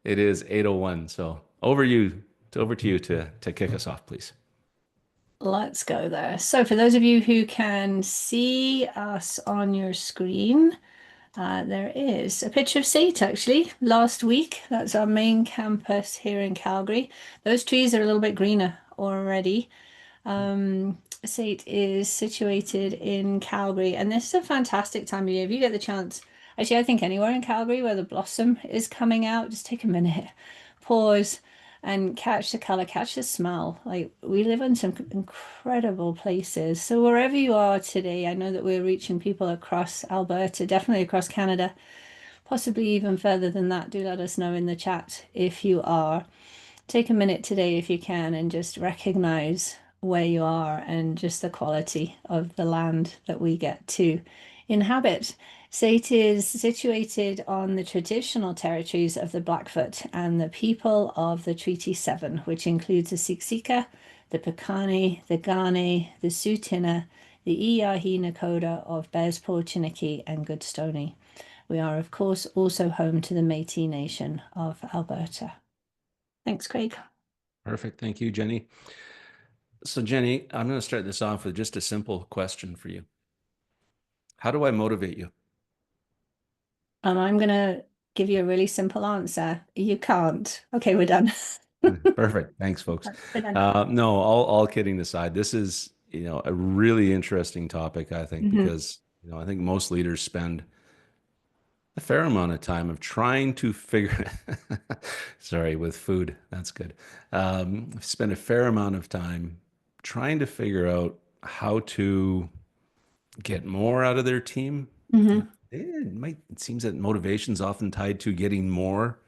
It is 8:01. So over to you to kick us off, please. Let's go there. So, for those of you who can see us on your screen, there is a picture of SAIT actually last week. That's our main campus here in Calgary. Those trees are a little bit greener already. SAIT is situated in Calgary, and this is a fantastic time of year. If you get the chance, actually, I think anywhere in Calgary where the blossom is coming out, just take a minute, pause, and catch the color, catch the smell. Like we live in some incredible places. So wherever you are today, I know that we're reaching people across Alberta, definitely across Canada, possibly even further than that. Do let us know in the chat if you are. Take a minute today if you can and just recognize where you are and just the quality of the land that we get to inhabit. So it is situated on the traditional territories of the Blackfoot and the people of the Treaty 7, which includes the Siksika, the Piikani, the Kainai, the Tsuut'ina, the Îyârhe Nakoda of Bearspaw, Chiniki, and Goodstoney. We are, of course, also home to the Métis Nation of Alberta. Thanks, Craig. Perfect. Thank you, Jenny. So, Jenny, I'm going to start this off with just a simple question for you. How do I motivate you? And I'm going to give you a really simple answer. You can't. Okay, we're done. Perfect. Thanks, folks. We're done. No, all kidding aside, this is, a really interesting topic, I think, Mhm. because, I think most leaders spend a fair amount of time of trying to figure, sorry, with food. That's good. Spend a fair amount of time trying to figure out how to get more out of their team. Mhm. It seems that motivation is often tied to getting more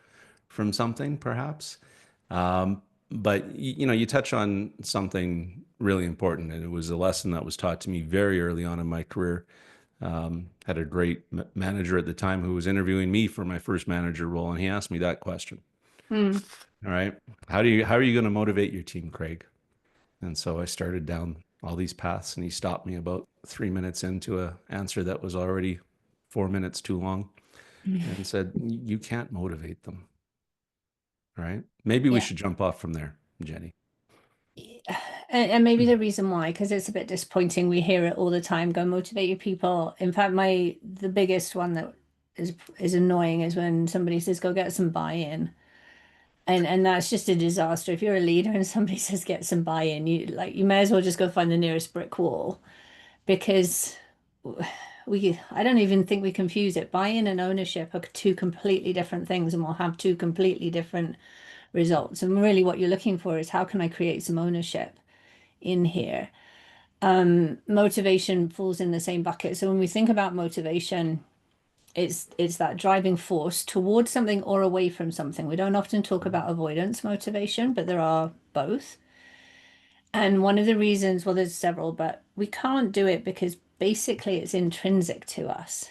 from something, perhaps. But you touch on something really important, and it was a lesson that was taught to me very early on in my career. Had a great manager at the time who was interviewing me for my first manager role, and he asked me that question. Mm. All right, how are you going to motivate your team, Craig? And so I started down all these paths, and he stopped me about 3 minutes into a answer that was already 4 minutes too long, and said, "You can't motivate them." All right, maybe we Yeah. should jump off from there, Jenny. And maybe the reason why, because it's a bit disappointing. We hear it all the time. Go motivate your people. In fact, the biggest one that is annoying is when somebody says, "Go get some buy-in." And that's just a disaster. If you're a leader and somebody says get some buy-in, you may as well just go find the nearest brick wall because I don't even think we confuse it. Buy-in and ownership are two completely different things and will have two completely different results. And really what you're looking for is how can I create some ownership in here? Motivation falls in the same bucket. So when we think about motivation, it's that driving force towards something or away from something. We don't often talk about avoidance motivation, but there are both. And one of the reasons, well, there's several, but we can't do it because basically it's intrinsic to us.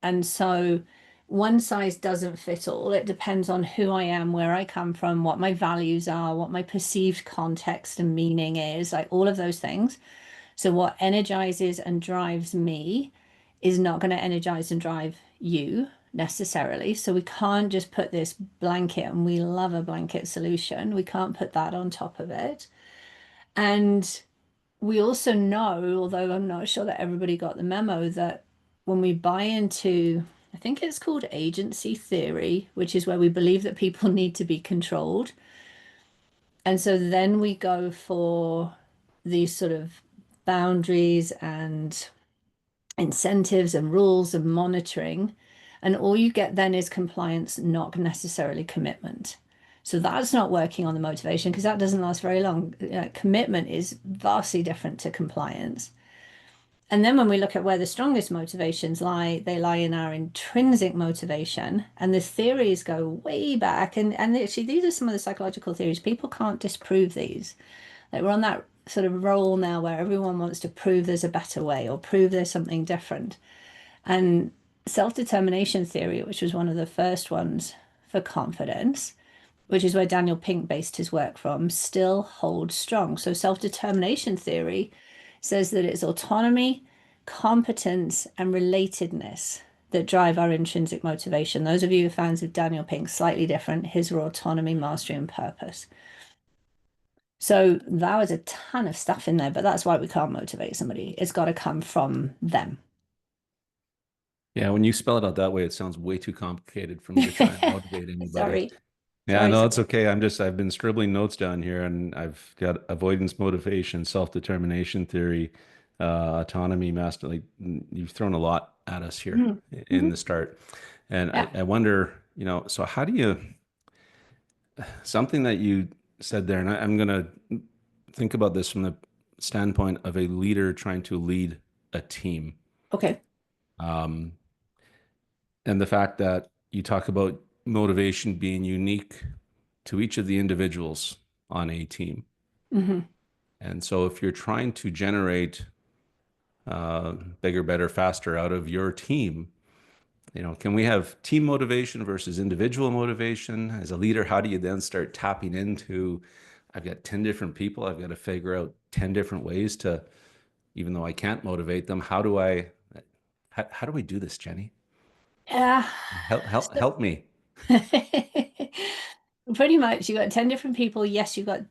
And so one size doesn't fit all. It depends on who I am, where I come from, what my values are, what my perceived context and meaning is, like all of those things. So what energizes and drives me is not going to energize and drive you necessarily. So we can't just put this blanket, and we love a blanket solution. We can't put that on top of it. And we also know, although I'm not sure that everybody got the memo, that when we buy into, I think it's called agency theory, which is where we believe that people need to be controlled. And so then we go for these sort of boundaries and incentives and rules and monitoring. And all you get then is compliance, not necessarily commitment. So that's not working on the motivation because that doesn't last very long. Commitment is vastly different to compliance. And then when we look at where the strongest motivations lie, they lie in our intrinsic motivation. And the theories go way back. And actually, these are some of the psychological theories. People can't disprove these. Like we're on that sort of roll now where everyone wants to prove there's a better way or prove there's something different. And self-determination theory, which was one of the first ones for confidence, which is where Daniel Pink based his work from, still holds strong. So self-determination theory says that it's autonomy, competence, and relatedness that drive our intrinsic motivation. Those of you who are fans of Daniel Pink, slightly different. His were autonomy, mastery, and purpose. So that was a ton of stuff in there, but that's why we can't motivate somebody. It's got to come from them. Yeah, when you spell it out that way, it sounds way too complicated for me to try and motivate anybody. Sorry. Yeah, Sorry, no, it's sorry. okay. I've been scribbling notes down here and I've got avoidance motivation, self-determination theory, autonomy, master. Like you've thrown a lot at us here Mhm. in Mhm. the start. And I, Yeah. I wonder, so how do you, something that you said there, and I'm going to think about this from the standpoint of a leader trying to lead a team. Okay. Um, and the fact that you talk about motivation being unique to each of the individuals on a team. Hmm. And so if you're trying to generate bigger, better, faster out of your team, can we have team motivation versus individual motivation? As a leader, how do you then start tapping into, I've got 10 different people, I've got to figure out 10 different ways to, even though I can't motivate them, how do we do this, Jenny? Yeah. So Help me. pretty much you got 10 different people. Yes, you got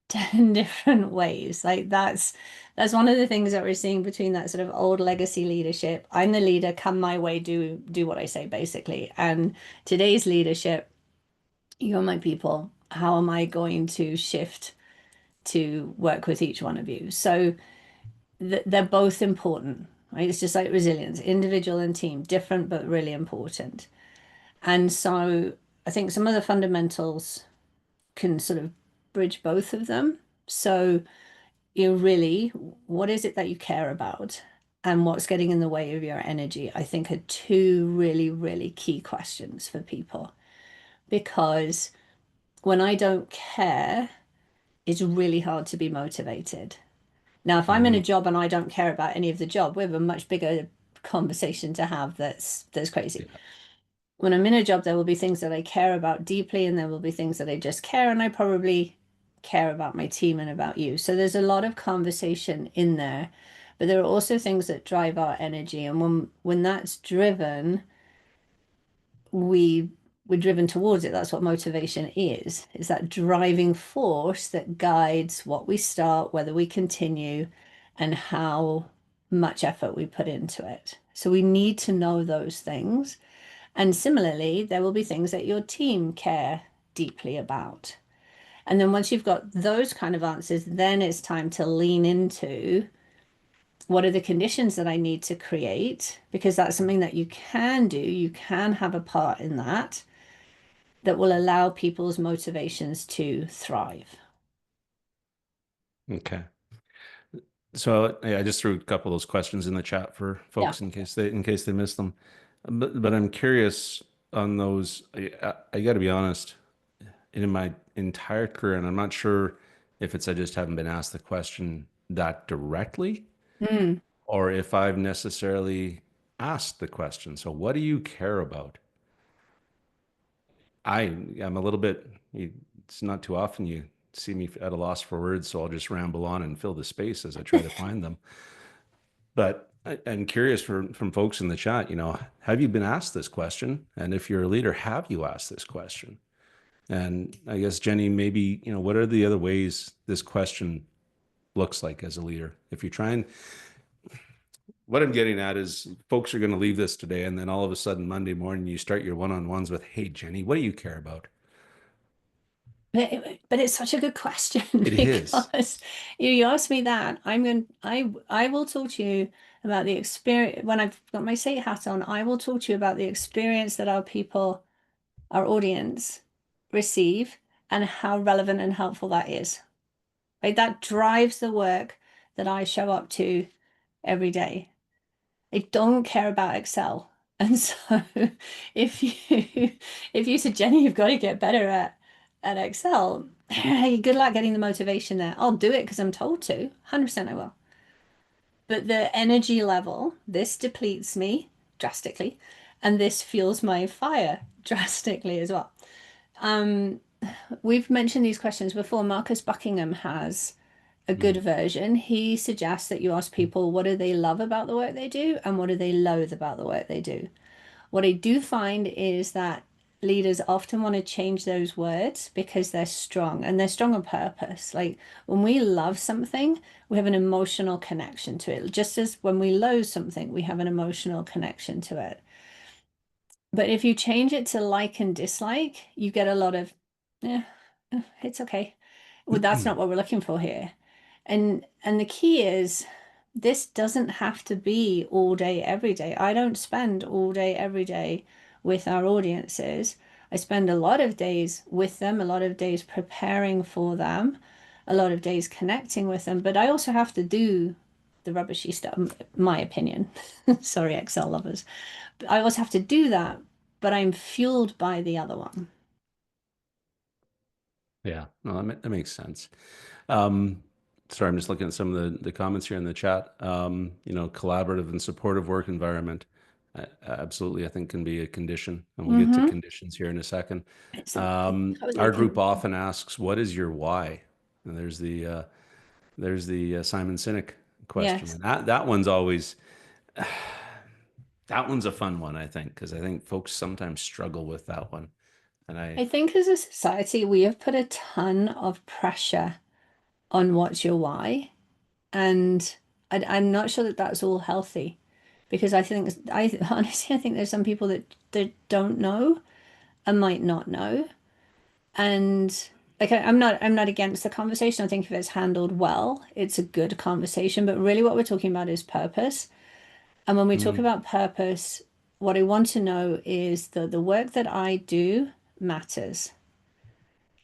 10 different ways. Like that's one of the things that we're seeing between that sort of old legacy leadership. I'm the leader, come my way, do what I say, basically. And today's leadership, you're my people. How am I going to shift to work with each one of you? So they're both important, right? It's just like resilience, individual and team, different but really important. And so I think some of the fundamentals can sort of bridge both of them. So you really, what is it that you care about? And what's getting in the way of your energy, I think are two really, really key questions for people. Because when I don't care, it's really hard to be motivated. Now, if I'm in a Mhm. job and I don't care about any of the job, we have a much bigger conversation to have that's crazy. Yeah. When I'm in a job, there will be things that I care about deeply, and there will be things that I just care, and I probably care about my team and about you. So there's a lot of conversation in there, but there are also things that drive our energy, and when that's driven, we we're driven towards it. That's what motivation is. It's that driving force that guides what we start, whether we continue, and how much effort we put into it. So we need to know those things. And similarly, there will be things that your team care deeply about. And then once you've got those kind of answers, then it's time to lean into what are the conditions that I need to create? Because that's something that you can do. You can have a part in that that will allow people's motivations to thrive. Okay. So yeah, I just threw a couple of those questions in the chat for Yeah. folks in case they missed them. But I'm curious on those. I got to be honest. In my entire career, and I'm not sure if it's I just haven't been asked the question that directly, Mm. or if I've necessarily asked the question. So, what do you care about? I am a little bit. It's not too often you see me at a loss for words, so I'll just ramble on and fill the space as I try to find them. But I'm curious from folks in the chat, have you been asked this question? And if you're a leader, have you asked this question? And I guess, Jenny, maybe, what are the other ways this question looks like as a leader? If you're trying, what I'm getting at is folks are going to leave this today, and then all of a sudden, Monday morning, you start your one-on-ones with, hey, Jenny, what do you care about? But it's such a good question It is. because you asked me that. I will talk to you about the experience when I've got my state hat on. I will talk to you about the experience that our people, our audience receive and how relevant and helpful that is. Like that drives the work that I show up to every day. I don't care about Excel. And so if you if you said, Jenny, you've got to get better at Excel, hey, good luck getting the motivation there. I'll do it because I'm told to. 100% I will. But the energy level, this depletes me drastically, and this fuels my fire drastically as well. Um, we've mentioned these questions before. Marcus Buckingham has a good Mm. version. He suggests that you ask people what do they love about the work they do and what do they loathe about the work they do. What I do find is that leaders often want to change those words because they're strong and they're strong on purpose. Like when we love something, we have an emotional connection to it. Just as when we loathe something, we have an emotional connection to it. But if you change it to like and dislike, you get a lot of, yeah, it's okay. Well, that's not what we're looking for here. And the key is this doesn't have to be all day, every day. I don't spend all day, every day with our audiences. I spend a lot of days with them, a lot of days preparing for them, a lot of days connecting with them. But I also have to do the rubbishy stuff, my opinion. Sorry, Excel lovers. I always have to do that, but I'm fueled by the other one. Yeah, no, that makes sense. Um, Sorry, I'm just looking at some of the comments here in the chat. Collaborative and supportive work environment, absolutely, I think can be a condition, and we'll get to Mm-hmm. conditions here in a second. It's a totally Our group condition. often asks, "What is your why?" And there's the Simon Sinek question, Yes. and that one's always that one's a fun one, I think, because I think folks sometimes struggle with that one, and I I think as a society, we have put a ton of pressure on what's your why. And I'm not sure that that's all healthy because I honestly, I think there's some people that don't know and might not know. And like I'm not against the conversation. I think if it's handled well, it's a good conversation. But really what we're talking about is purpose. And when we talk mm, about purpose, what I want to know is that the work that I do matters.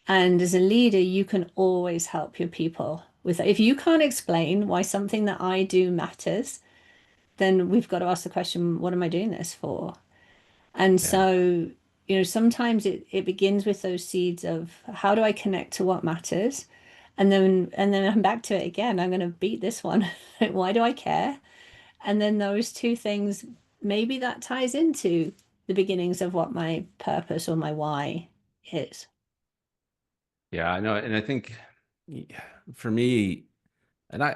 And as a leader, you can always help your people with that. If you can't explain why something that I do matters, then we've got to ask the question, what am I doing this for? And yeah, so, sometimes it begins with those seeds of how do I connect to what matters? And then I'm back to it again. I'm going to beat this one. Why do I care? And then those two things, maybe that ties into the beginnings of what my purpose or my why is. yeah, I know, and I think yeah, for me. And I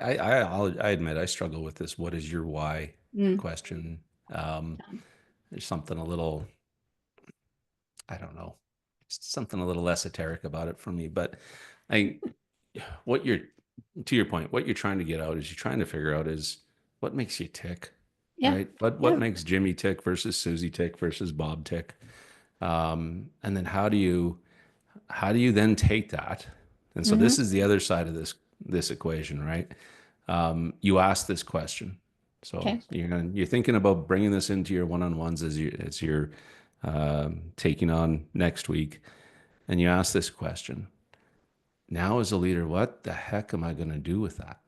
admit I struggle with this. What is your why Mm. question? There's something a little, I don't know, something a little esoteric about it for me. But I, what you're, to your point, what you're trying to get out is you're trying to figure out is what makes you tick, Yeah. right? What Yeah. makes Jimmy tick versus Susie tick versus Bob tick? And then how do you then take that? And so Hmm. this is the other side of this equation, right? You ask this question. So Okay. you're thinking about bringing this into your one-on-ones as you're taking on next week, and you ask this question. Now, as a leader, what the heck am I going to do with that?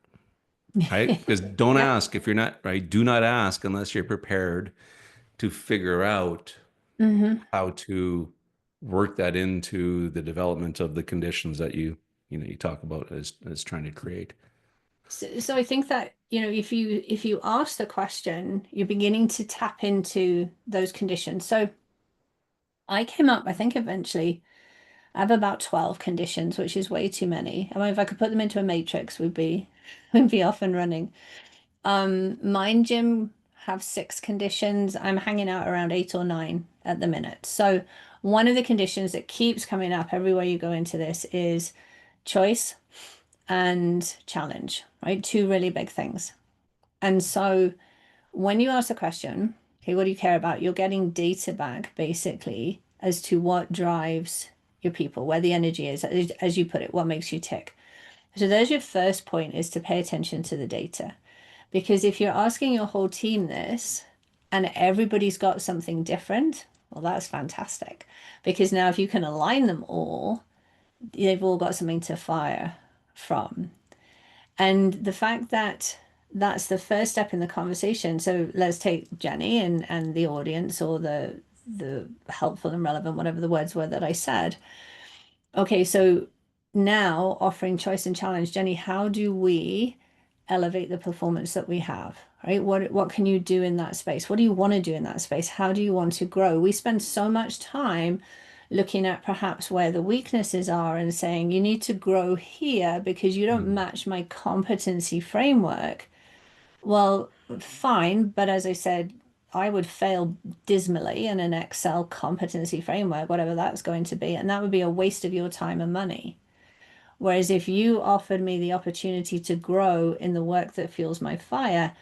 Right? Because don't Yeah. ask if you're not right. Do not ask unless you're prepared to figure out Hmm. how to work that into the development of the conditions that you talk about as trying to create. So I think that, if you ask the question, you're beginning to tap into those conditions. So I came up, I think eventually I have about 12 conditions, which is way too many. I mean, if I could put them into a matrix, we'd be off and running. Mind gym have 6 conditions. I'm hanging out around 8 or 9 at the minute. So one of the conditions that keeps coming up everywhere you go into this is choice and challenge, right? Two really big things. And so when you ask the question, okay, what do you care about? You're getting data back basically as to what drives your people, where the energy is, as you put it, what makes you tick. So there's your first point is to pay attention to the data. Because if you're asking your whole team this and everybody's got something different, well, that's fantastic. Because now if you can align them all, they've all got something to fire from. And the fact that that's the first step in the conversation. So let's take Jenny and the audience or the helpful and relevant, whatever the words were that I said. Okay, so now offering choice and challenge, Jenny, how do we elevate the performance that we have? Right? What can you do in that space? What do you want to do in that space? How do you want to grow? We spend so much time looking at perhaps where the weaknesses are and saying you need to grow here because you don't Mm. match my competency framework. Well, fine, but as I said, I would fail dismally in an Excel competency framework, whatever that's going to be, and that would be a waste of your time and money. Whereas if you offered me the opportunity to grow in the work that fuels my fire,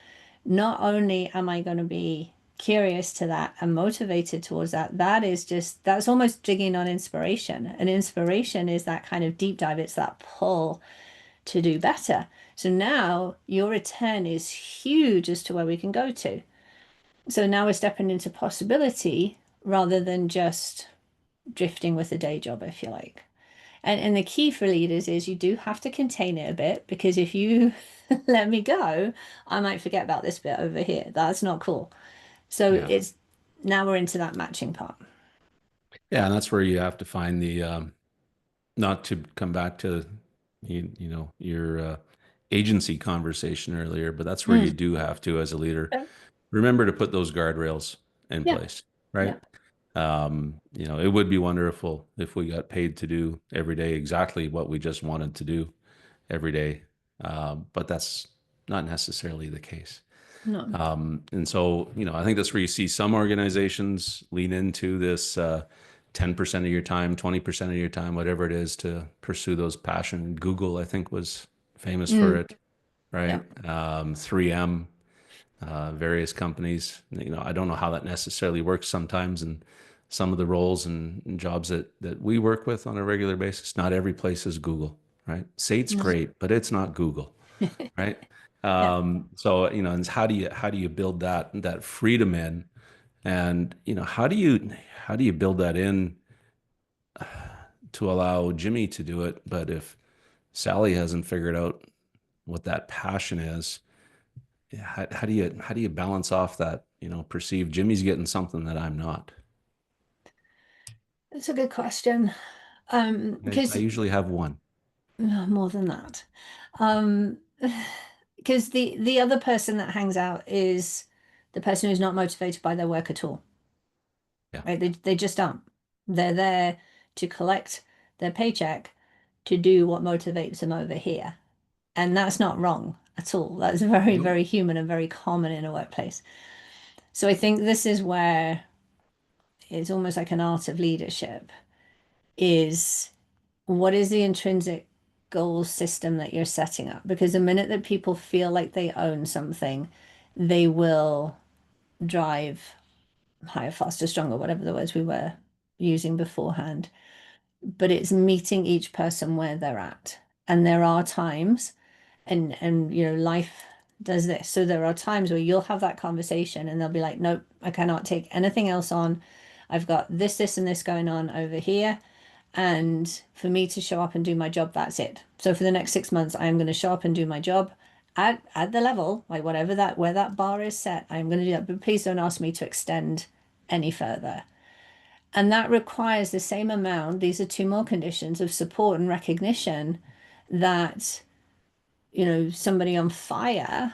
not only am I going to be curious to that and motivated towards that, that's almost digging on inspiration. And inspiration is that kind of deep dive, it's that pull to do better. So now your return is huge as to where we can go to. So now we're stepping into possibility rather than just drifting with a day job, if you like. And the key for leaders is you do have to contain it a bit because if you let me go, I might forget about this bit over here. That's not cool. So Yeah. it's now we're into that matching part. Yeah, and that's where you have to find the not to come back to your agency conversation earlier, but that's where you Mm. do have to, as a leader, Yeah, remember to put those guardrails in yeah, place, right? yeah. It would be wonderful if we got paid to do every day exactly what we just wanted to do every day, but that's not necessarily the case. No, And so, I think that's where you see some organizations lean into this 10% of your time, 20% of your time, whatever it is, to pursue those passion. Google, I think, was famous for mm. it, right? Yeah. 3M, various companies. I don't know how that necessarily works sometimes in some of the roles and jobs that we work with on a regular basis. Not every place is Google, right? Sate's No. great, but it's not Google, right? Yeah. So, and how do you build that freedom in, and how do you build that in to allow Jimmy to do it, but if Sally hasn't figured out what that passion is, how do you balance off that, perceived Jimmy's getting something that I'm not? It's a good question. I Because usually have one. more than that. Um, because the other person that hangs out is the person who's not motivated by their work at all, Yeah. right? They just aren't. They're there to collect their paycheck to do what motivates them over here. And that's not wrong at all. That's very, Nope. very human and very common in a workplace. So I think this is where it's almost like an art of leadership is what is the intrinsic goal system that you're setting up? Because the minute that people feel like they own something, they will drive higher, faster, stronger, whatever the words we were using beforehand. But it's meeting each person where they're at. And there are times, and life does this. So there are times where you'll have that conversation and they'll be like, nope, I cannot take anything else on. I've got this, and this going on over here. And for me to show up and do my job, that's it. So for the next 6 months, I am going to show up and do my job at the level, like whatever that where that bar is set, I'm going to do that. But please don't ask me to extend any further. And that requires the same amount, these are two more conditions of support and recognition that, somebody on fire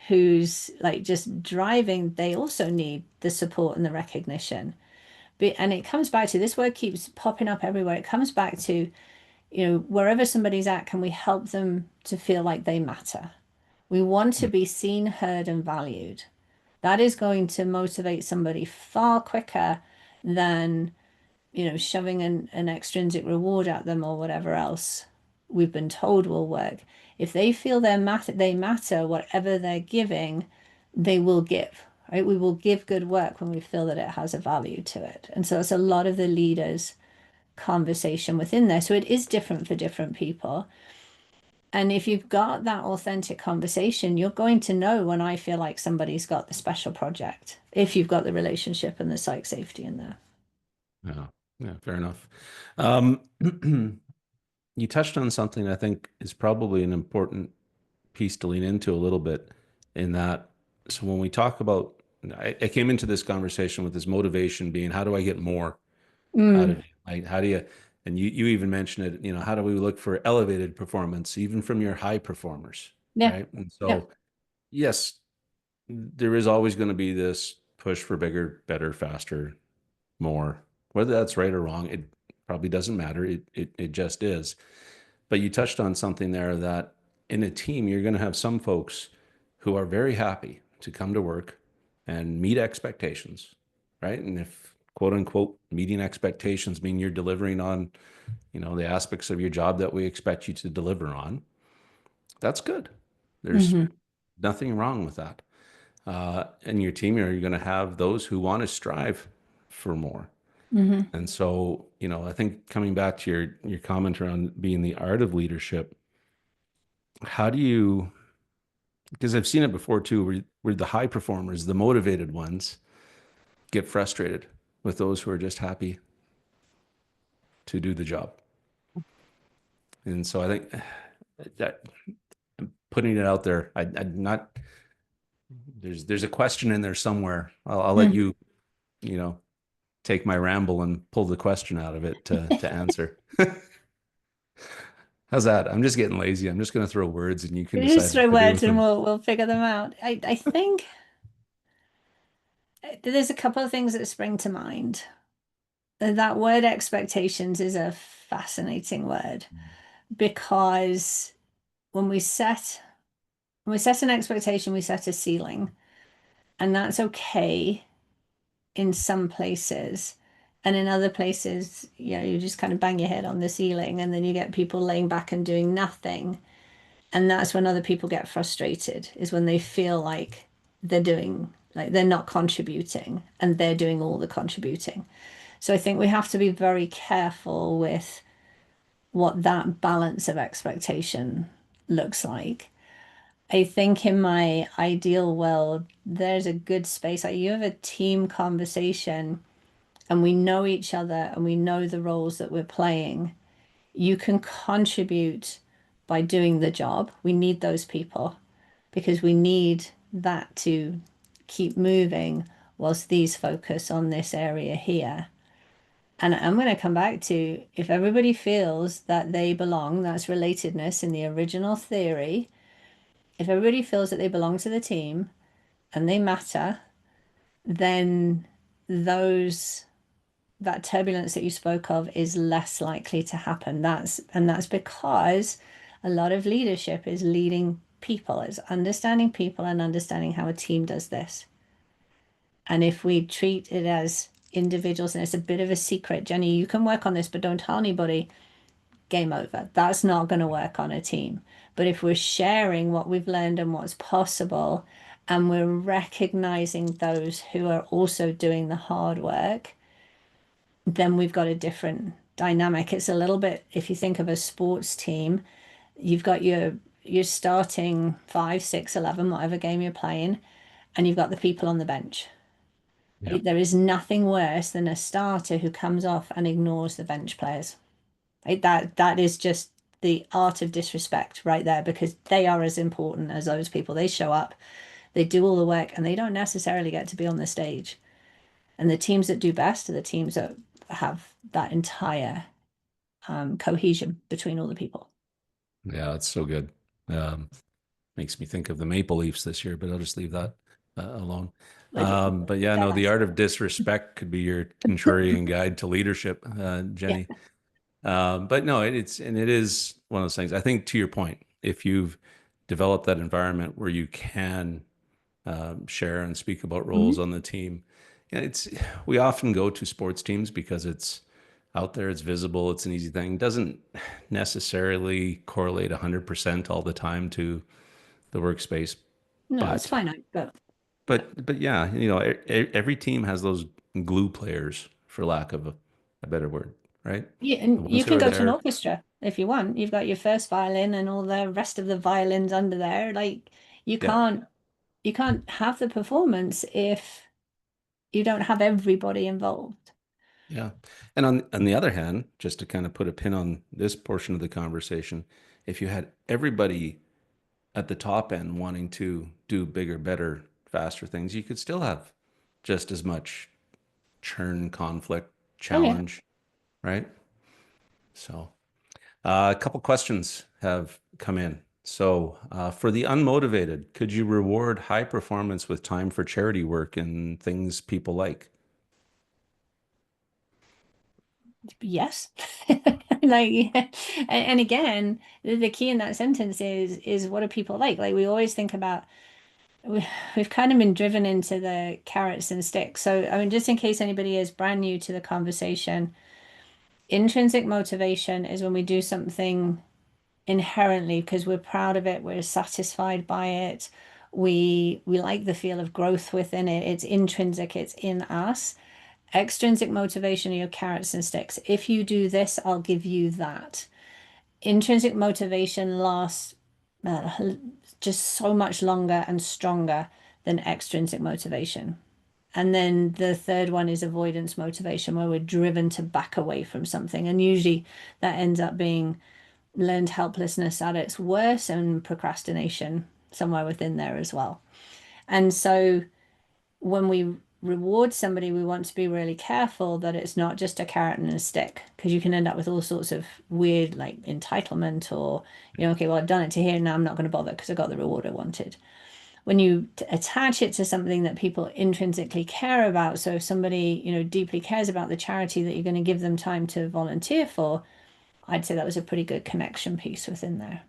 who's like just driving, they also need the support and the recognition. And it comes back to this word keeps popping up everywhere. It comes back to, wherever somebody's at, can we help them to feel like they matter? We want to be seen, heard, and valued. That is going to motivate somebody far quicker than, shoving an extrinsic reward at them or whatever else we've been told will work. If they feel they matter, whatever they're giving, they will give. Right? We will give good work when we feel that it has a value to it. And so it's a lot of the leaders' conversation within there. So it is different for different people. And if you've got that authentic conversation, you're going to know when I feel like somebody's got the special project, if you've got the relationship and the psych safety in there. Yeah. Yeah, fair enough. Um, you touched on something I think is probably an important piece to lean into a little bit in that. So when we talk about, I came into this conversation with this motivation being, how do I get more out of Mm, you? Like, how do you, and you even mentioned it, how do we look for elevated performance, even from your high performers, yeah, right? And yeah. so, yes, there is always going to be this push for bigger, better, faster, more. Whether that's right or wrong, it probably doesn't matter. It just is. But you touched on something there that in a team, you're going to have some folks who are very happy to come to work, and meet expectations, right? And if quote unquote meeting expectations mean you're delivering on, the aspects of your job that we expect you to deliver on, that's good. There's Hmm. nothing wrong with that. In your team, you're going to have those who want to strive for more. Hmm. And so, I think coming back to your comment around being the art of leadership, how do you, because I've seen it before too, where the high performers, the motivated ones, get frustrated with those who are just happy to do the job. And so I think that putting it out there, I'm not, there's a question in there somewhere. I'll let Hmm. you know, take my ramble and pull the question out of it to answer. How's that? I'm just getting lazy. I'm just going to throw words and you can Just decide what throw to do words with and them. we'll figure them out. I think there's a couple of things that spring to mind. That word expectations is a fascinating word because when we set when we set an expectation, we set a ceiling, and that's okay in some places. And in other places, you just kind of bang your head on the ceiling, and then you get people laying back and doing nothing. And that's when other people get frustrated, is when they feel like they're not contributing and they're doing all the contributing. So I think we have to be very careful with what that balance of expectation looks like. I think in my ideal world, there's a good space. Like you have a team conversation and we know each other and we know the roles that we're playing. You can contribute by doing the job. We need those people because we need that to keep moving whilst these focus on this area here. And I'm going to come back to if everybody feels that they belong, that's relatedness in the original theory. If everybody feels that they belong to the team and they matter, then those that turbulence that you spoke of is less likely to happen. That's because a lot of leadership is leading people, it's understanding people and understanding how a team does this. And if we treat it as individuals and it's a bit of a secret, Jenny, you can work on this, but don't tell anybody, game over. That's not going to work on a team. But if we're sharing what we've learned and what's possible, and we're recognizing those who are also doing the hard work, then we've got a different dynamic. It's a little bit, if you think of a sports team, you've got your starting five, six, 11, whatever game you're playing, and you've got the people on the bench. Yeah. There is nothing worse than a starter who comes off and ignores the bench players. That is just the art of disrespect right there because they are as important as those people. They show up, they do all the work, and they don't necessarily get to be on the stage. And the teams that do best are the teams that have that entire cohesion between all the people. Yeah, that's so good. Um, Makes me think of the Maple Leafs this year, but I'll just leave that alone. But yeah, no, the Deadass. art of disrespect could be your contrarian guide to leadership, Yeah. Jenny. But no, it is one of those things. I think to your point, if you've developed that environment where you can share and speak about roles Mhm. on the team, yeah, we often go to sports teams because it's out there, it's visible, it's an easy thing. It doesn't necessarily correlate 100% all the time to the workspace, No, it's but finite, but but yeah, every team has those glue players, for lack of a better word, right? yeah, The and ones you who can are go to an there. orchestra if you want. You've got your first violin and all the rest of the violins under there. Like you Yeah, can't you can't have the performance if you don't have everybody involved. yeah. And on the other hand, just to kind of put a pin on this portion of the conversation, if you had everybody at the top end wanting to do bigger, better, faster things, you could still have just as much churn, conflict, Oh yeah. challenge, right? So, a couple questions have come in. So, for the unmotivated, could you reward high performance with time for charity work and things people like? Yes. Like and again, the key in that sentence is what do people like? Like we always think about we, we've kind of been driven into the carrots and sticks. So, I mean, just in case anybody is brand new to the conversation, intrinsic motivation is when we do something inherently because we're proud of it, we're satisfied by it, we like the feel of growth within it. It's intrinsic, it's in us. Extrinsic motivation are your carrots and sticks. If you do this, I'll give you that. Intrinsic motivation lasts just so much longer and stronger than extrinsic motivation. And then the third one is avoidance motivation, where we're driven to back away from something. And usually that ends up being learned helplessness at its worst and procrastination somewhere within there as well. And so when we reward somebody, we want to be really careful that it's not just a carrot and a stick, because you can end up with all sorts of weird, like entitlement or, okay, well, I've done it to here, now I'm not going to bother because I got the reward I wanted. When you attach it to something that people intrinsically care about, so if somebody, deeply cares about the charity that you're going to give them time to volunteer for, I'd say that was a pretty good connection piece within there.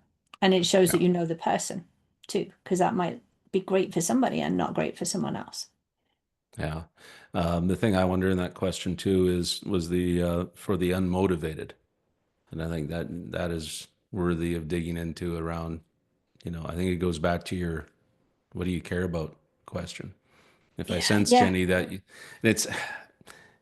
And it shows Yeah. that you know the person too, because that might be great for somebody and not great for someone else. Yeah. The thing I wonder in that question too was the for the unmotivated, and I think that is worthy of digging into around. I think it goes back to your "what do you care about" question. If I Yeah, sense, yeah. Jenny, that and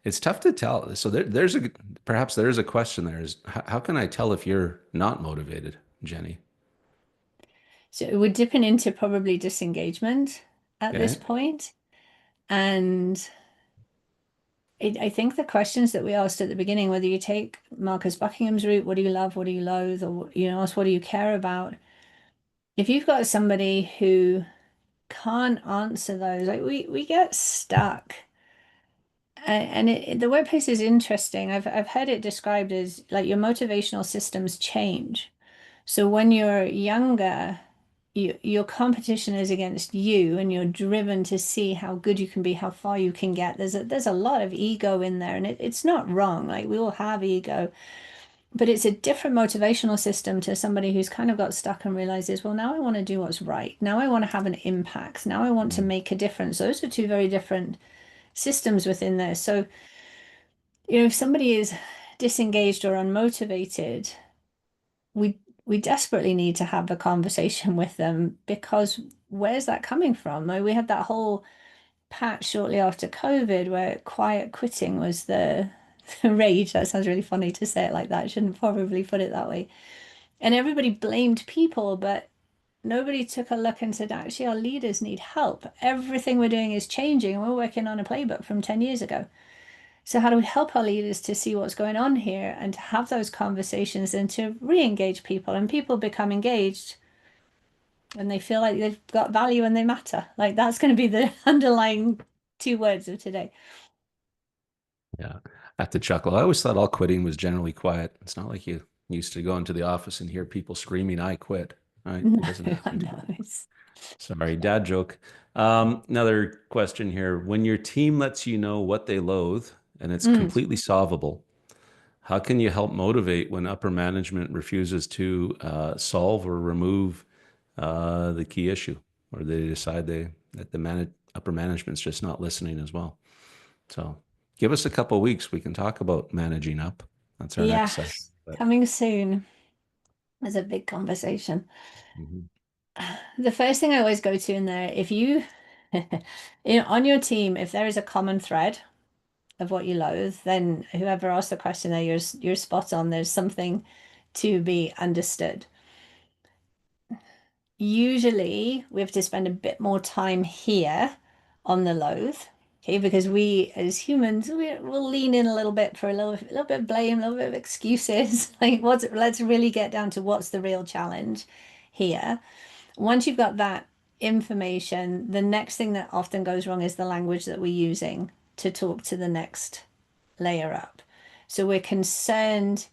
it's tough to tell. So there's perhaps there's a question there is how can I tell if you're not motivated, Jenny? So we're dipping into probably disengagement at this Okay. point. And I think the questions that we asked at the beginning, whether you take Marcus Buckingham's route, what do you love, what do you loathe, or ask what do you care about? If you've got somebody who can't answer those, like we get stuck. And the workplace is interesting. I've heard it described as like your motivational systems change. So when you're younger, your competition is against you, and you're driven to see how good you can be, how far you can get. There's a lot of ego in there, and it's not wrong. Like we all have ego, but it's a different motivational system to somebody who's kind of got stuck and realizes, well, now I want to do what's right. Now I want to have an impact. Now I want to Mm. make a difference. Those are two very different systems within there. So if somebody is disengaged or unmotivated, we desperately need to have a conversation with them, because where's that coming from? Like, we had that whole patch shortly after COVID where quiet quitting was the rage. That sounds really funny to say it like that. I shouldn't probably put it that way. And everybody blamed people, but nobody took a look and said, actually, our leaders need help. Everything we're doing is changing, and we're working on a playbook from 10 years ago. So how do we help our leaders to see what's going on here and to have those conversations and to re-engage people, and people become engaged and they feel like they've got value and they matter. Like that's going to be the underlying two words of today. Yeah. I have to chuckle. I always thought all quitting was generally quiet. It's not like you used to go into the office and hear people screaming, "I quit." Right? No, It doesn't I happen too know. much. It's Sorry, dad joke. Another question here. When your team lets you know what they loathe and it's mm, completely solvable, how can you help motivate when upper management refuses to solve or remove the key issue, or they decide that upper management's just not listening as well? So give us a couple of weeks. We can talk about managing up. That's our next session. yes, But coming soon. There's a big conversation. mhm. The first thing I always go to in there, if you, on your team, if there is a common thread of what you loathe, then whoever asked the question there, you're spot on. There's something to be understood. Usually we have to spend a bit more time here on the loathe, okay? Because we as humans, we'll lean in a little bit for a little bit of blame, a little bit of excuses. Like let's really get down to what's the real challenge here. Once you've got that information, the next thing that often goes wrong is the language that we're using to talk to the next layer up. So we're concerned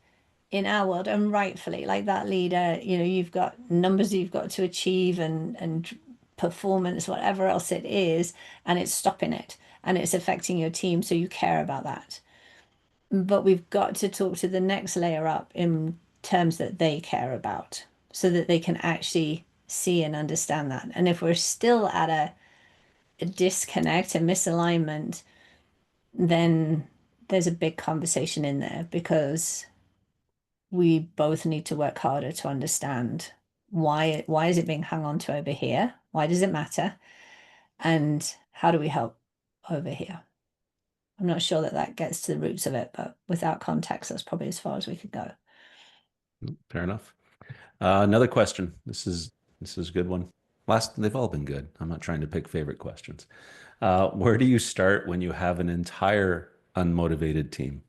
in our world, and rightfully, like that leader, you've got numbers you've got to achieve, and performance, whatever else it is, and it's stopping it and it's affecting your team. So you care about that. But we've got to talk to the next layer up in terms that they care about, so that they can actually see and understand that. And if we're still at a disconnect, a misalignment, then there's a big conversation in there because we both need to work harder to understand why is it being hung on to over here? Why does it matter? And how do we help over here? I'm not sure that that gets to the roots of it, but without context, that's probably as far as we could go. Fair enough. Another question. This is a good one. They've all been good. I'm not trying to pick favorite questions. Where do you start when you have an entire unmotivated team?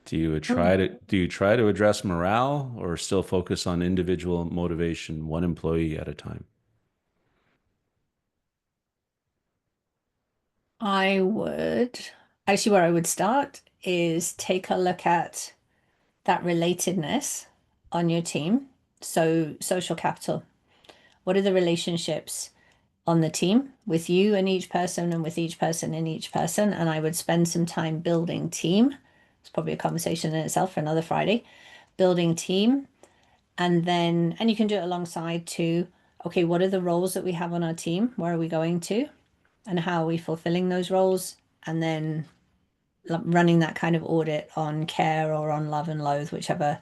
Oh, Do you try to address morale or still focus on individual motivation, one employee at a time? I would actually, where I would start is take a look at that relatedness on your team. So, social capital. What are the relationships on the team with you and each person and with each person and each person? And I would spend some time building team. It's probably a conversation in itself for another Friday. Building team. And you can do it alongside to, okay, what are the roles that we have on our team? Where are we going to? And how are we fulfilling those roles? And then running that kind of audit on care or on love and loathe, whichever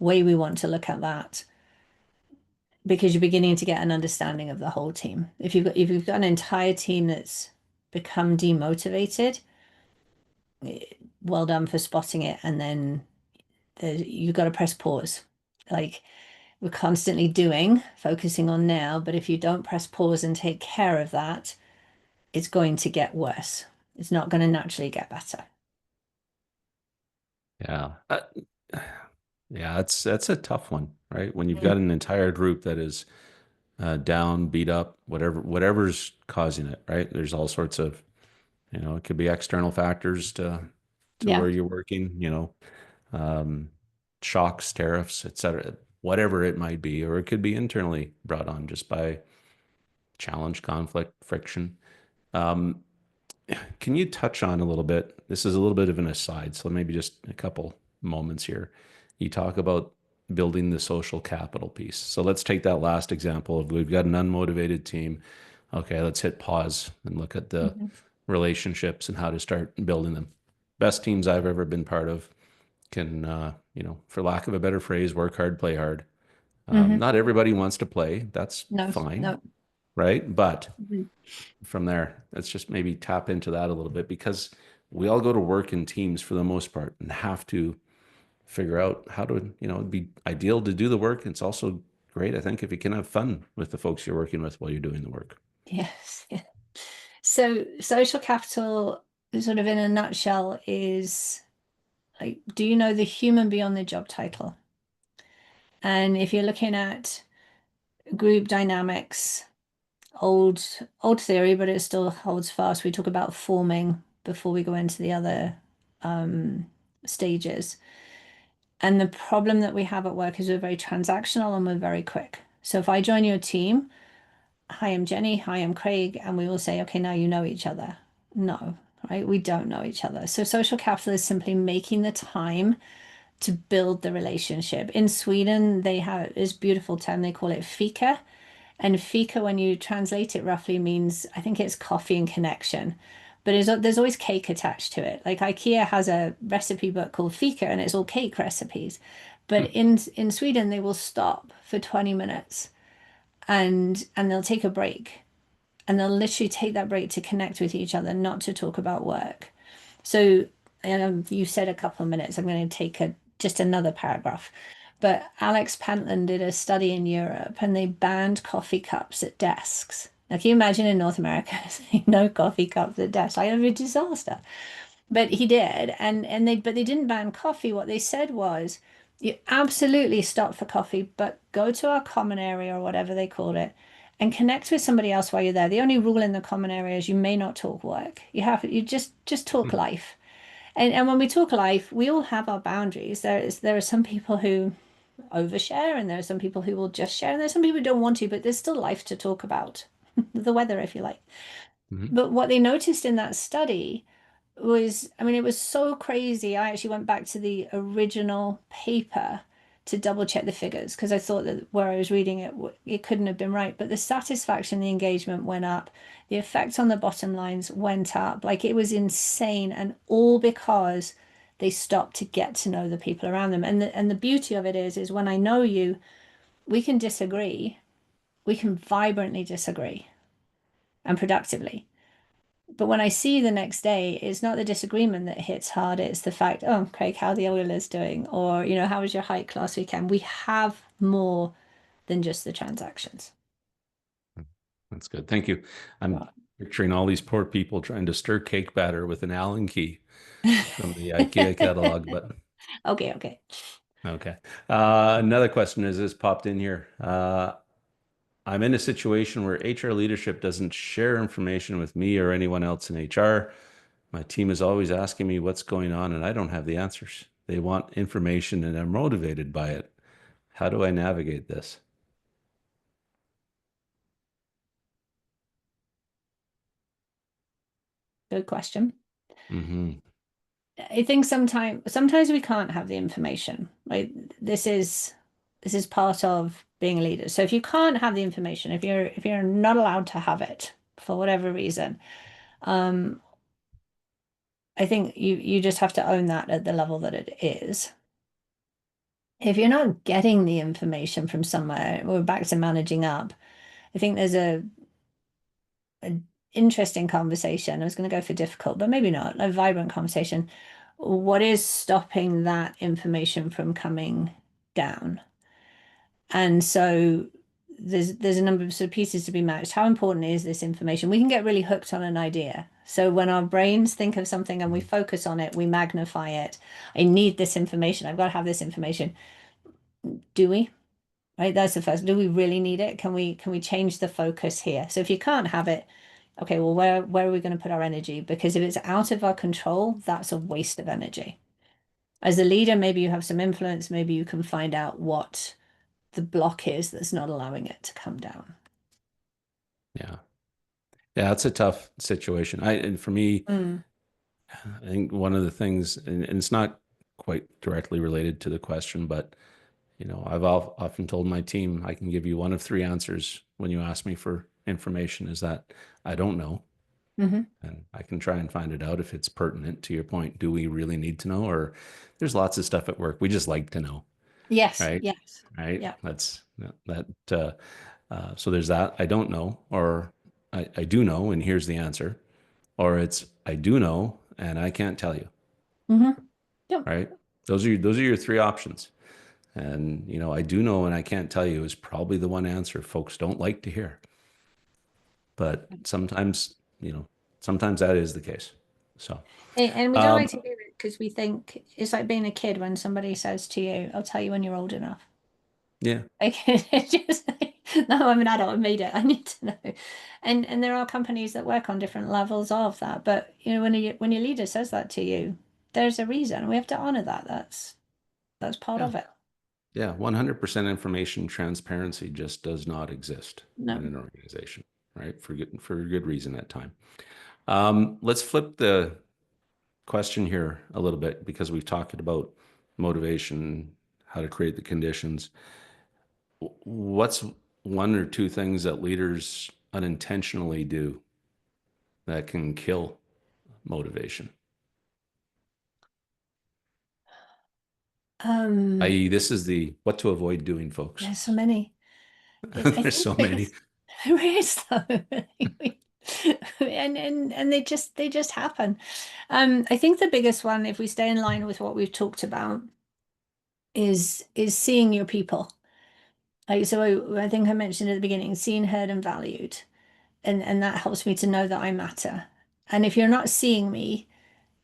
way we want to look at that, because you're beginning to get an understanding of the whole team. If you've got an entire team that's become demotivated, well done for spotting it. And then you've got to press pause. Like we're constantly doing, focusing on now, but if you don't press pause and take care of that, it's going to get worse. It's not going to naturally get better. Yeah. Yeah, that's a tough one, right? When you've got Mm. an entire group that is down, beat up, whatever's causing it, right? There's all sorts of, it could be external factors to Yeah. where you're working, um, shocks, tariffs, et cetera, whatever it might be, or it could be internally brought on just by challenge, conflict, friction. Um, can you touch on a little bit? This is a little bit of an aside, so maybe just a couple moments here. You talk about building the social capital piece. So let's take that last example of we've got an unmotivated team. Okay, let's hit pause and look at the Hmm. relationships and how to start building them. Best teams I've ever been part of can, for lack of a better phrase, work hard, play hard. Hmm. Not everybody wants to play. That's No, fine, no. right? But Mhm. from there, let's just maybe tap into that a little bit because we all go to work in teams for the most part and have to figure out how to, it'd be ideal to do the work. It's also great, I think, if you can have fun with the folks you're working with while you're doing the work. Yes. Yeah. So social capital, sort of in a nutshell, is like, do you know the human beyond the job title? And if you're looking at group dynamics, old old theory, but it still holds fast. We talk about forming before we go into the other um, stages. And the problem that we have at work is we're very transactional and we're very quick. So if I join your team, hi, I'm Jenny, hi, I'm Craig, and we will say, okay, now you know each other. No, right? We don't know each other. So social capital is simply making the time to build the relationship. In Sweden, they have this beautiful term, they call it fika. And fika, when you translate it roughly, means I think it's coffee and connection. But there's always cake attached to it. Like IKEA has a recipe book called fika, and it's all cake recipes. But Hmm. in Sweden, they will stop for 20 minutes and they'll take a break. And they'll literally take that break to connect with each other, not to talk about work. So you said a couple of minutes. I'm going to take just another paragraph. But Alex Pentland did a study in Europe and they banned coffee cups at desks. Now, can you imagine in North America saying no coffee cups at desks? I have a disaster. But he did, but they didn't ban coffee. What they said was, you absolutely stop for coffee, but go to our common area or whatever they called it, and connect with somebody else while you're there. The only rule in the common area is you may not talk work. You just talk life. And when we talk life, we all have our boundaries. There are some people who overshare, and there are some people who will just share, and there's some people who don't want to, but there's still life to talk about, the weather, if you like. Hmm. But what they noticed in that study was, I mean, it was so crazy. I actually went back to the original paper to double check the figures because I thought that where I was reading it, it couldn't have been right. But the satisfaction, the engagement went up, the effect on the bottom lines went up. Like it was insane, and all because they stopped to get to know the people around them. And the beauty of it is when I know you, we can disagree, we can vibrantly disagree and productively. But when I see you the next day, it's not the disagreement that hits hard. It's the fact, oh, Craig, how the Oilers doing? Or, how was your hike last weekend? We have more than just the transactions. That's good. Thank you. I'm Right. picturing all these poor people trying to stir cake batter with an Allen key from the IKEA catalog, but Okay, okay. okay. Another question is this popped in here. I'm in a situation where HR leadership doesn't share information with me or anyone else in HR. My team is always asking me what's going on, and I don't have the answers. They want information and are motivated by it. How do I navigate this? Good question. Hmm. I think sometimes we can't have the information. Like this is part of being a leader. So if you can't have the information, if you're not allowed to have it for whatever reason, um, I think you just have to own that at the level that it is. If you're not getting the information from somewhere, we're back to managing up. I think there's a interesting conversation. I was going to go for difficult, but maybe not, a vibrant conversation. What is stopping that information from coming down? And so there's a number of sort of pieces to be matched. How important is this information? We can get really hooked on an idea. So when our brains think of something and we focus on it, we magnify it. I need this information. I've got to have this information. Do we? Right? That's the first. Do we really need it? Can we change the focus here? So if you can't have it, okay, well, where are we going to put our energy? Because if it's out of our control, that's a waste of energy. As a leader, maybe you have some influence, maybe you can find out what the block is that's not allowing it to come down. Yeah. Yeah, it's a tough situation. And for me, Mm. I think one of the things, and it's not quite directly related to the question, but I've often told my team I can give you one of three answers when you ask me for information is that I don't know. Hmm. And I can try and find it out if it's pertinent to your point. Do we really need to know? Or there's lots of stuff at work. We just like to know, Yes, right? yes. Right. Yeah. So there's that. I don't know, or I do know, and here's the answer. Or it's I do know and I can't tell you, Hmm. Yeah. right? Those are your three options. And I do know and I can't tell you is probably the one answer folks don't like to hear. But sometimes that is the case. So, And we don't like um, to hear it because we think it's like being a kid when somebody says to you, I'll tell you when you're old enough. yeah, Like it's just like, no, I'm an adult, I've made it. I need to know. And there are companies that work on different levels of that. But when your leader says that to you, there's a reason. We have to honor that. That's part yeah, of it. yeah. 100% information transparency just does not exist in No. an organization, right? For good reason at time. Let's flip the question here a little bit because we've talked about motivation, how to create the conditions. What's one or two things that leaders unintentionally do that can kill motivation? Um, I.e., this is the what to avoid doing, folks. there's so many. I There's think so the many. biggest there is though. And they just happen. I think the biggest one, if we stay in line with what we've talked about, is seeing your people. Like so I think I mentioned at the beginning, seen, heard, and valued. And that helps me to know that I matter. And if you're not seeing me,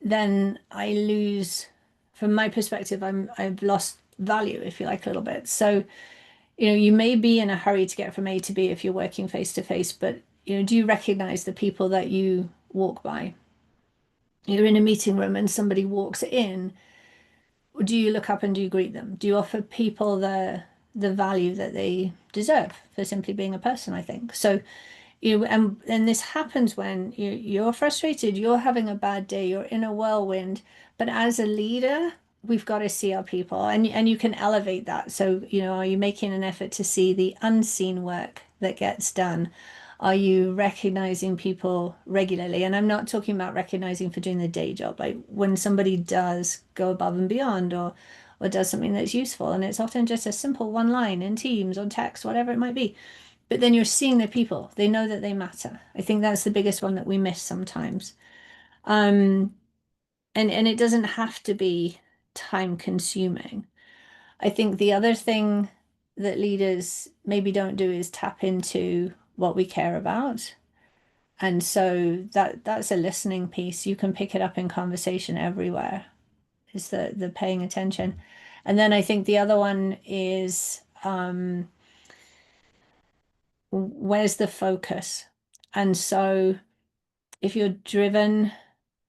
then I lose, from my perspective, I've lost value, if you like, a little bit. So you may be in a hurry to get from A to B if you're working face to face, but do you recognize the people that you walk by? You're in a meeting room and somebody walks in. Do you look up and do you greet them? Do you offer people the value that they deserve for simply being a person, I think. So and this happens when you're frustrated, you're having a bad day, you're in a whirlwind, but as a leader, we've got to see our people, and you can elevate that. So, are you making an effort to see the unseen work that gets done? Are you recognizing people regularly? And I'm not talking about recognizing for doing the day job, like when somebody does go above and beyond or does something that's useful, and it's often just a simple one line in Teams or text, whatever it might be. But then you're seeing the people. They know that they matter. I think that's the biggest one that we miss sometimes. Um, and it doesn't have to be time consuming. I think the other thing that leaders maybe don't do is tap into what we care about. And so that's a listening piece. You can pick it up in conversation everywhere. Is the paying attention. And then I think the other one is where's the focus? And so if you're driven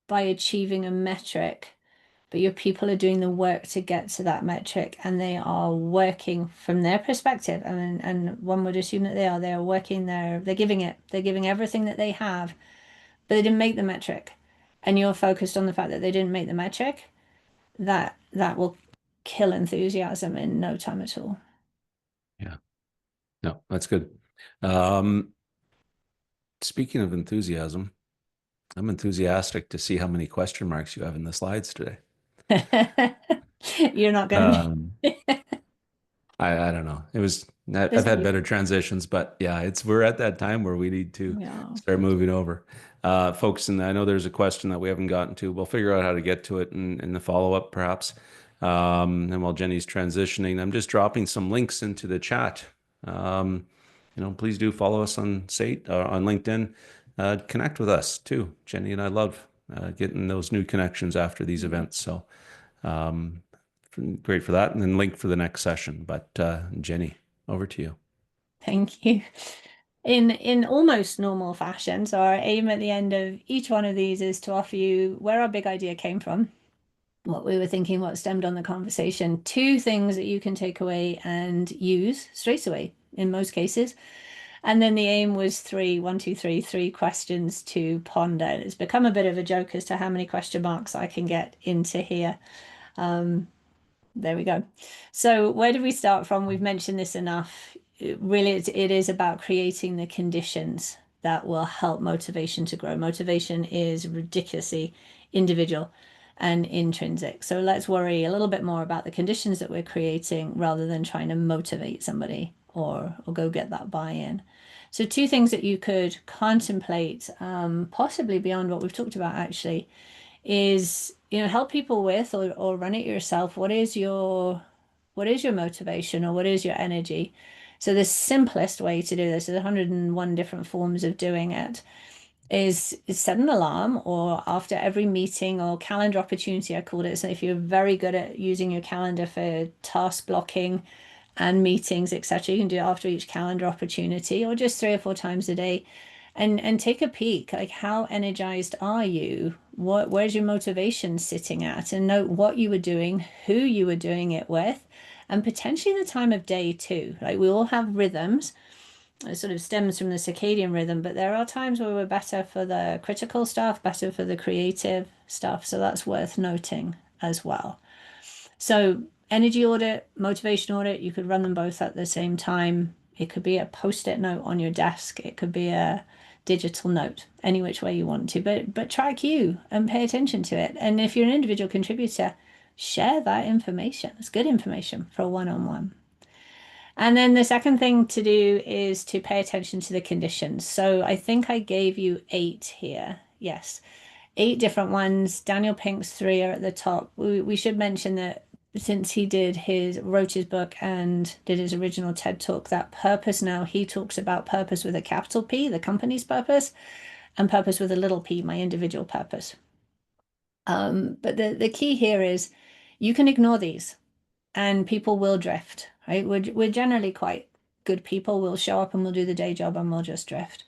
by achieving a metric, but your people are doing the work to get to that metric and they are working from their perspective. And one would assume that they are working there, they're giving everything that they have, but they didn't make the metric. And you're focused on the fact that they didn't make the metric, that will kill enthusiasm in no time at all. Yeah. No, that's good. Um, Speaking of enthusiasm, I'm enthusiastic to see how many question marks you have in the slides today. You're not going Um, to. I don't know. I've There's had people. better transitions, but yeah, we're at that time where we need to Yeah. start moving over. Folks, and I know there's a question that we haven't gotten to. We'll figure out how to get to it in the follow-up, perhaps. And while Jenny's transitioning, I'm just dropping some links into the chat. Um, please do follow us on on LinkedIn. Connect with us too. Jenny and I love getting those new connections after these events. So um, great for that. And then link for the next session. But Jenny, over to you. Thank you. In almost normal fashion, so our aim at the end of each one of these is to offer you where our big idea came from, what we were thinking, what stemmed on the conversation, two things that you can take away and use straight away in most cases. And then the aim was three, one, two, three questions to ponder. It's become a bit of a joke as to how many question marks I can get into here. There we go. So where do we start from? We've mentioned this enough. Really, it is about creating the conditions that will help motivation to grow. Motivation is ridiculously individual and intrinsic. So let's worry a little bit more about the conditions that we're creating rather than trying to motivate somebody or go get that buy-in. So two things that you could contemplate, possibly beyond what we've talked about actually, is help people with or run it yourself. What is your motivation or what is your energy? So the simplest way to do this, there's 101 different forms of doing it, is set an alarm or after every meeting or calendar opportunity, I called it. So if you're very good at using your calendar for task blocking and meetings, etc., you can do it after each calendar opportunity or just 3 or 4 times a day and take a peek, like how energized are you, where's your motivation sitting at, and note what you were doing, who you were doing it with, and potentially the time of day too. Like we all have rhythms. It sort of stems from the circadian rhythm, but there are times where we're better for the critical stuff, better for the creative stuff, so that's worth noting as well. So energy audit, motivation audit, you could run them both at the same time. It could be a post-it note on your desk. It could be a digital note, any which way you want to, but track you and pay attention to it. And if you're an individual contributor, share that information. It's good information for a one-on-one. And then the second thing to do is to pay attention to the conditions. So I think I gave you 8 here. Yes, 8 different ones. Daniel Pink's 3 are at the top. We should mention that since he wrote his book and did his original TED Talk, that purpose now, he talks about purpose with a capital P, the company's purpose, and purpose with a little p, my individual purpose. But the key here is you can ignore these and people will drift, right? We're generally quite good people. We'll show up and we'll do the day job and we'll just drift.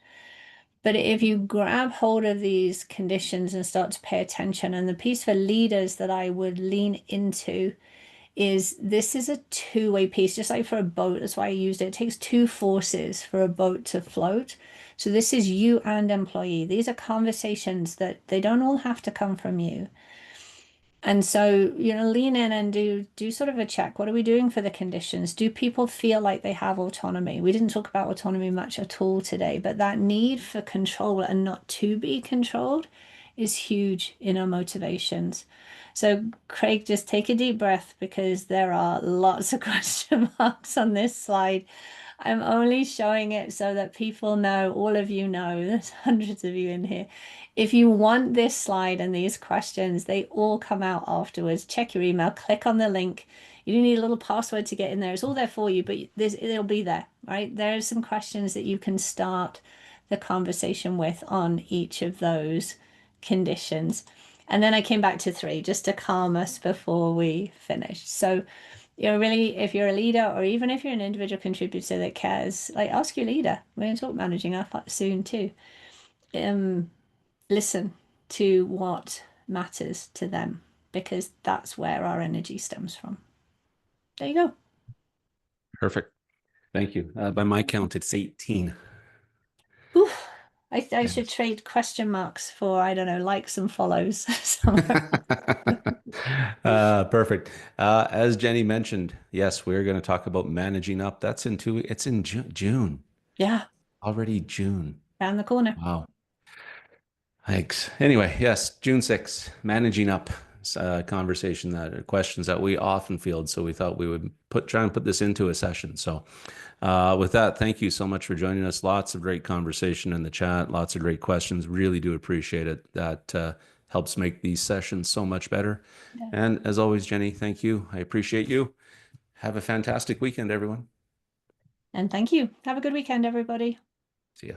But if you grab hold of these conditions and start to pay attention, and the piece for leaders that I would lean into is this is a two-way piece, just like for a boat. That's why I used it. It takes two forces for a boat to float. So this is you and employee. These are conversations that they don't all have to come from you. And so, lean in and do sort of a check. What are we doing for the conditions? Do people feel like they have autonomy? We didn't talk about autonomy much at all today, but that need for control and not to be controlled is huge in our motivations. So, Craig, just take a deep breath because there are lots of question marks on this slide. I'm only showing it so that people know, all of you know, there's hundreds of you in here. If you want this slide and these questions, they all come out afterwards. Check your email, click on the link. You do need a little password to get in there. It's all there for you, but it'll be there, right? There are some questions that you can start the conversation with on each of those conditions. And then I came back to three just to calm us before we finished. So, really, if you're a leader or even if you're an individual contributor that cares, like ask your leader. We're going to talk managing up soon too. Um, Listen to what matters to them because that's where our energy stems from. There you go. Perfect. Thank you. By my count, it's 18. Whew. I should Yes. trade question marks for, I don't know, likes and follows somewhere. Perfect. As Jenny mentioned, yes, we're going to talk about managing up. That's in it's in June, Yeah, already June. around the corner. Wow. Thanks. Anyway, yes, June 6th, managing up. It's a conversation that questions that we often field. So we thought we would try and put this into a session. So with that, thank you so much for joining us. Lots of great conversation in the chat, lots of great questions. Really do appreciate it. That helps make these sessions so much better. Yeah. And as always, Jenny, thank you. I appreciate you. Have a fantastic weekend, everyone. And thank you. Have a good weekend, everybody. See ya.